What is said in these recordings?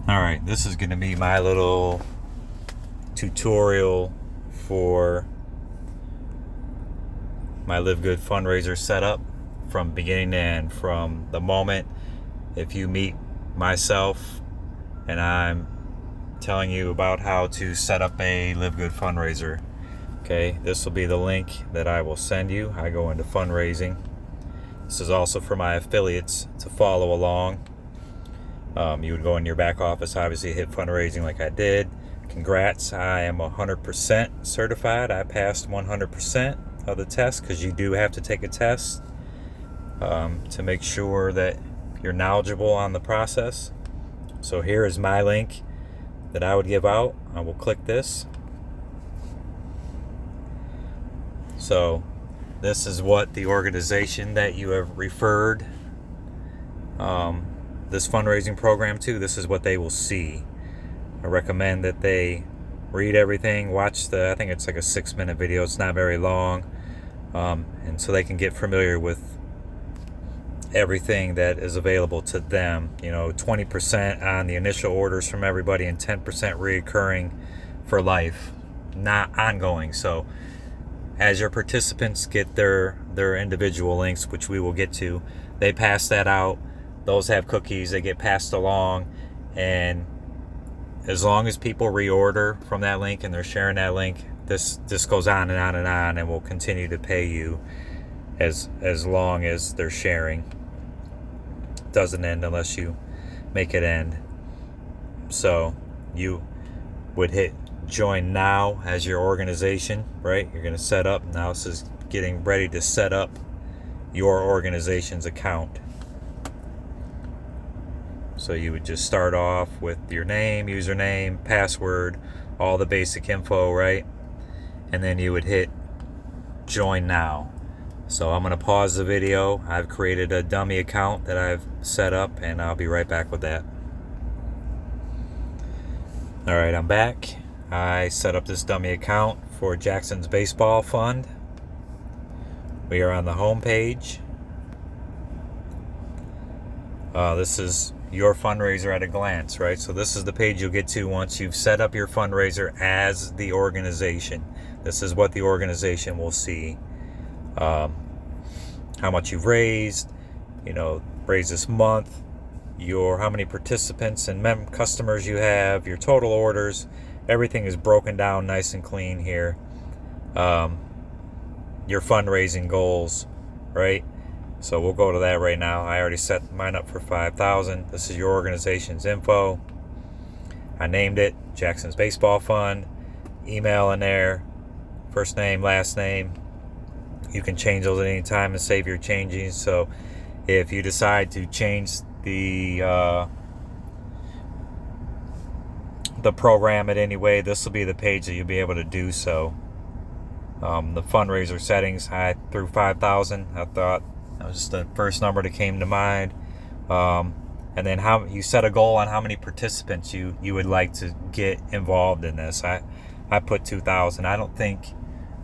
Alright, this is going to be my little tutorial for my LiveGood fundraiser setup from beginning to end. From the moment if you meet myself and I'm telling you about how to set up a LiveGood fundraiser. Okay, this will be the link that I will send you. I go into fundraising. This is also for my affiliates to follow along. You would go in your back office, obviously hit fundraising like I did. Congrats, I am 100% certified. I passed 100% of the test, because you do have to take a test to make sure that you're knowledgeable on the process. So here is my link that I would give out. I will click this. So this is what the organization that you have referred this fundraising program to, this is what they will see. I recommend that they read everything, watch I think it's like a 6-minute video, it's not very long, and so they can get familiar with everything that is available to them. 20% on the initial orders from everybody and 10% reoccurring for life, not ongoing. So as your participants get their individual links, which we will get to, they pass that out. Those have cookies, they get passed along, and as long as people reorder from that link and they're sharing that link, this goes on and on and on, and will continue to pay you as long as they're sharing. It doesn't end unless you make it end. So you would hit join now as your organization, right? You're going to set up now. This is getting ready to set up your organization's account. So you would just start off with your name, username, password, all the basic info, right? And then you would hit join now. So I'm going to pause the video. I've created a dummy account that I've set up, and I'll be right back with that. All right, I'm back. I set up this dummy account for Jackson's Baseball Fund. We are on the home page. This is your fundraiser at a glance, right? So this is the page you'll get to once you've set up your fundraiser as the organization. This is what the organization will see. How much you've raised, raised this month, how many participants and customers you have, your total orders. Everything is broken down nice and clean here. Your fundraising goals, right? So we'll go to that right now. I already set mine up for $5,000. This is your organization's info. I named it Jackson's Baseball Fund. Email in there, first name, last name. You can change those at any time and save your changes. So if you decide to change the program in any way, this will be the page that you'll be able to do so. The fundraiser settings, I threw 5,000. I thought that was just the first number that came to mind. And then how you set a goal on how many participants you would like to get involved in this. I put 2,000. I don't think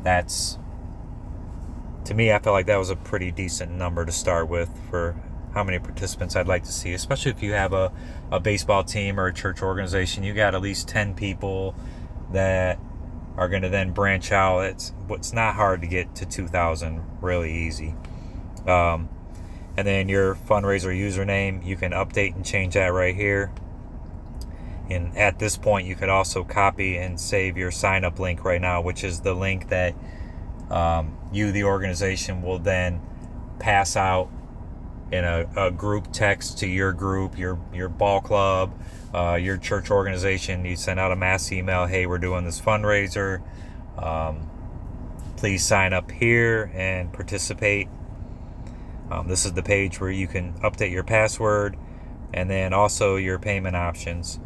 that's, to me, I felt like that was a pretty decent number to start with for how many participants I'd like to see, especially if you have a baseball team or a church organization. You got at least 10 people that are going to then branch out. It's not hard to get to 2,000, really easy. And then your fundraiser username, you can update and change that right here. And at this point, you could also copy and save your sign up link right now, which is the link that you, the organization, will then pass out in a group text to your group, your ball club, your church organization. You send out a mass email, hey, we're doing this fundraiser. Please sign up here and participate. This is the page where you can update your password and then also your payment options.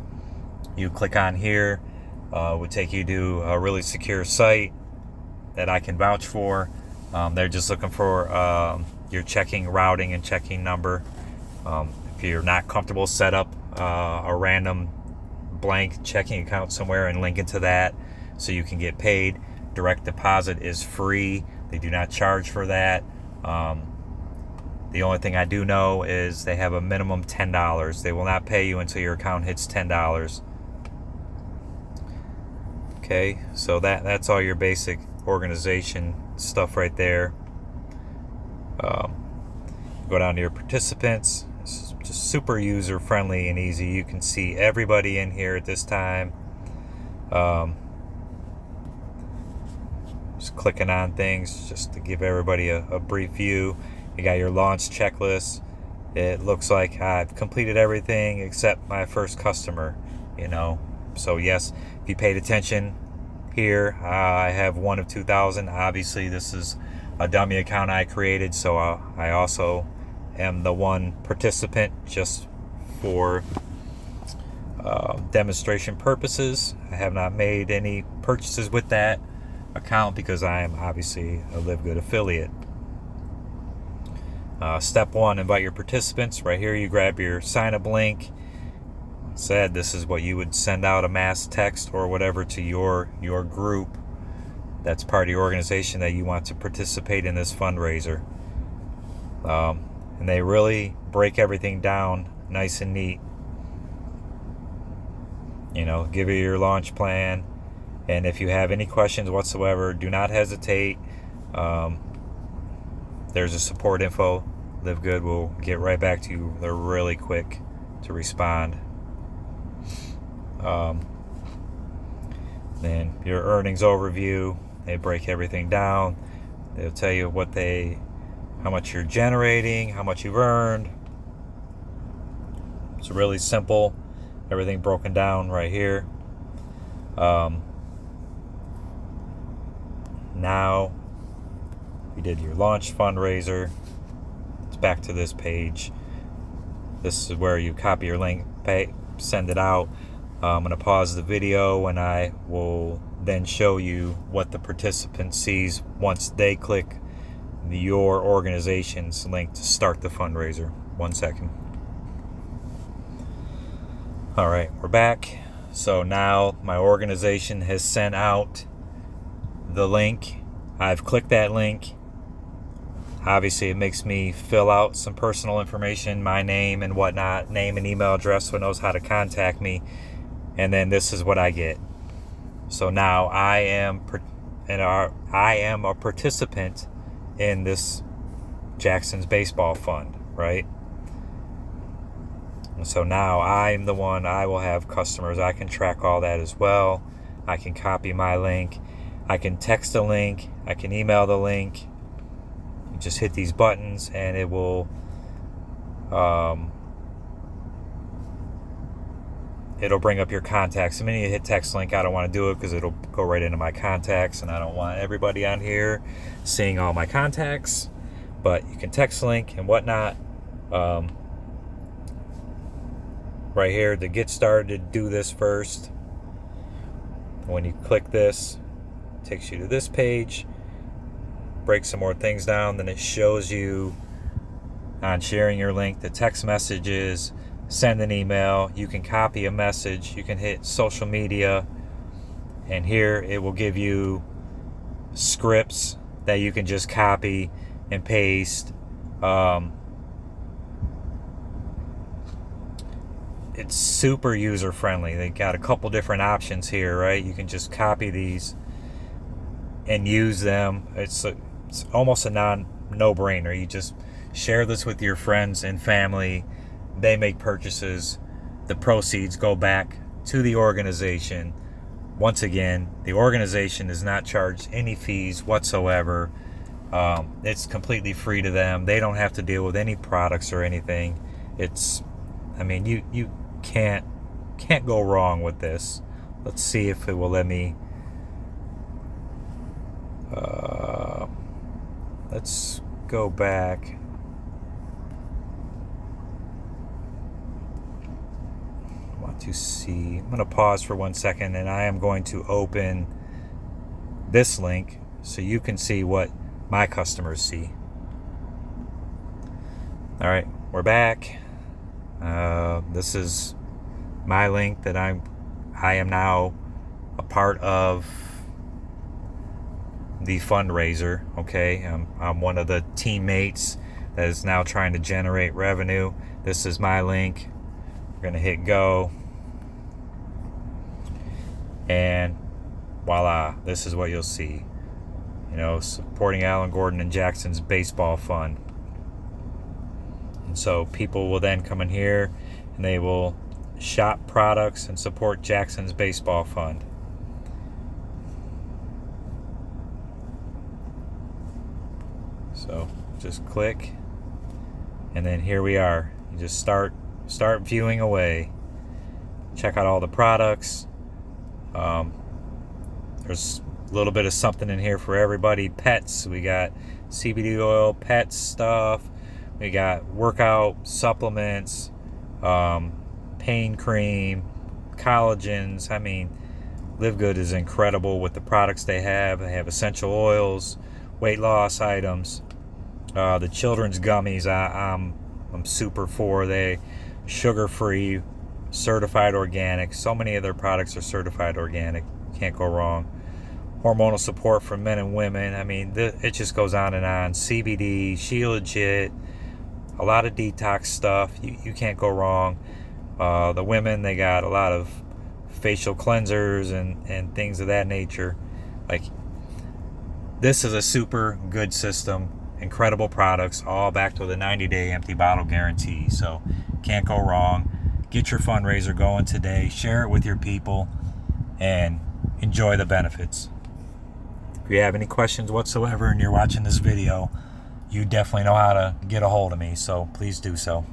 You click on here, would take you to a really secure site that I can vouch for. They're just looking for your checking routing and checking number. If you're not comfortable, set up a random blank checking account somewhere and link it to that so you can get paid. Direct deposit is free. They do not charge for that. The only thing I do know is they have a minimum $10. They will not pay you until your account hits $10. Okay, so that's all your basic organization stuff right there. Go down to your participants. This is just super user friendly and easy. You can see everybody in here at this time. Just clicking on things just to give everybody a brief view. You got your launch checklist. It looks like I've completed everything except my first customer, So yes, if you paid attention here, I have 1 of 2,000. Obviously, this is a dummy account I created, so I also am the one participant just for demonstration purposes. I have not made any purchases with that account because I am obviously a LiveGood affiliate. Step 1, invite your participants. Right here, you grab your sign up link. Said this is what you would send out a mass text or whatever to your group that's part of your organization that you want to participate in this fundraiser. And they really break everything down nice and neat. Give you your launch plan, and if you have any questions whatsoever, do not hesitate. There's a support info. LiveGood will get right back to you. They're really quick to respond. Then your earnings overview, they break everything down. They'll tell you how much you're generating, how much you've earned. It's really simple. Everything broken down right here. Now you did your launch fundraiser. It's back to this page. This is where you copy your link, send it out. I'm going to pause the video and I will then show you what the participant sees once they click your organization's link to start the fundraiser. 1 second. All right, we're back. So now my organization has sent out the link. I've clicked that link. Obviously, it makes me fill out some personal information, my name and whatnot, name and email address, so it knows how to contact me. And then this is what I get. So now I am a participant in this Jackson's baseball fund, right? And so now I'm the one. I will have customers. I can track all that as well. I can copy my link. I can text a link. I can email the link. You just hit these buttons and it will it'll bring up your contacts. The minute you hit text link, I don't want to do it because it'll go right into my contacts, and I don't want everybody on here seeing all my contacts. But you can text link and whatnot. Right here, to get started, do this first. When you click this, it takes you to this page. Break some more things down. Then it shows you on sharing your link the text messages. Send an email, you can copy a message, you can hit social media, and here it will give you scripts that you can just copy and paste. It's super user friendly. They got a couple different options here, right? You can just copy these and use them. It's almost a no-brainer. You just share this with your friends and family. They make purchases. The proceeds go back to the organization. Once again, the organization does not charge any fees whatsoever. It's completely free to them. They don't have to deal with any products or anything. You can't go wrong with this. Let's see if it will let me. Let's go back. To see, I'm going to pause for 1 second, and I am going to open this link so you can see what my customers see. All right, we're back. This is my link that I am now a part of the fundraiser. Okay, I'm one of the teammates. that is now trying to generate revenue. This is my link. We're going to hit go. And voila, this is what you'll see. You know, supporting Alan Gordon and Jackson's baseball fund. And so people will then come in here and they will shop products and support Jackson's baseball fund. So just click, and then here we are. You just start viewing away. Check out all the products. There's a little bit of something in here for everybody. Pets, we got CBD oil, pet stuff. We got workout supplements, pain cream, collagens. I mean, LiveGood is incredible with the products they have. They have essential oils, weight loss items. The children's gummies, I'm super for. They sugar-free, certified organic. So many of their products are certified organic. Can't go wrong. Hormonal support for men and women. I mean, it just goes on and on. CBD, She Legit, a lot of detox stuff. You can't go wrong. The women, they got a lot of facial cleansers and things of that nature. Like, this is a super good system. Incredible products, all backed with a 90-day empty bottle guarantee. So can't go wrong. Get your fundraiser going today. Share it with your people and enjoy the benefits. If you have any questions whatsoever and you're watching this video, you definitely know how to get a hold of me, so please do so.